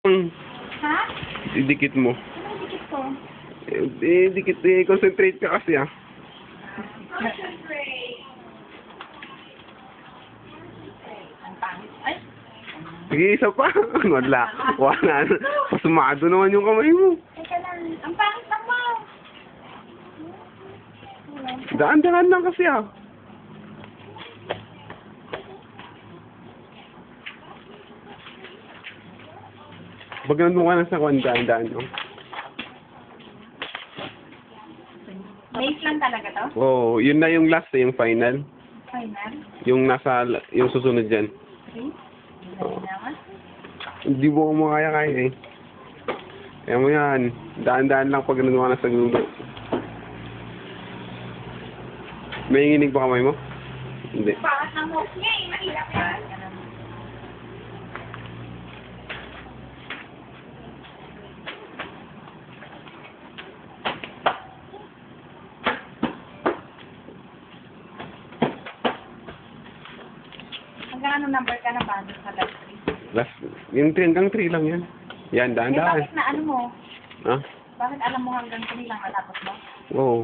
Ha? Idikit mo. Anong dikit ko? Dikit, concentrate ka kasi ah. Ang pangit. Ay! Sige, isa pa. Wala. Wala. Pasumado naman yung kamay mo. Teka lang. Ang pangit naman. Daan-daan lang kasi ah. Pag nandun ka na sa kwan, daan-daan lang. Base lang talaga to? Oo, yun na yung last yung final. Final? Yung yung susunod dyan. Okay. Dali naman. Hindi mo kaya eh. Kaya mo yan, daan-daan lang pag nandun ka na sa gulo. May nginig ba kamay mo? Hindi. Pangat ng hook niya eh. Mahirap yan. Hanggang ano number ka na ba sa last 3? Last, yung 3 hanggang 3 lang yan. Yan, Eh, daan-daan. bakit na ano mo? Ha? Bakit alam mo hanggang 3 lang matapos mo? Oo.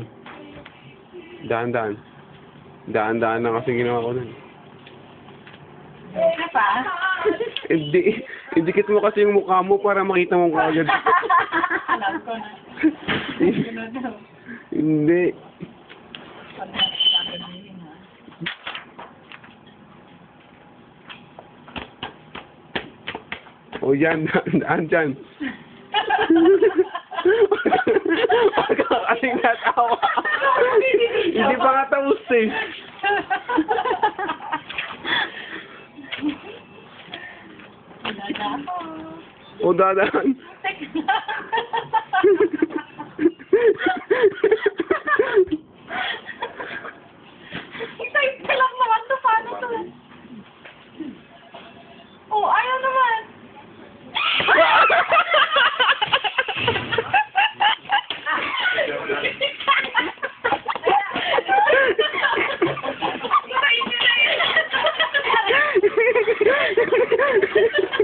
Daan-daan. Daan-daan na kasi ginawa ko nun. Ano pa? Hindi, idikit mo kasi yung mukha mo para makita mo kagad. Alam ko na. Sunod daw. Hindi. Pag nagsasabihin ha. O yan, daan dyan. Huwag ka kasing natawa. Hindi pa nga tapos eh. Dada ako. O dadaan. Excited ka lang naman to. Paano to? Oh, ayaw naman. Excited na yun.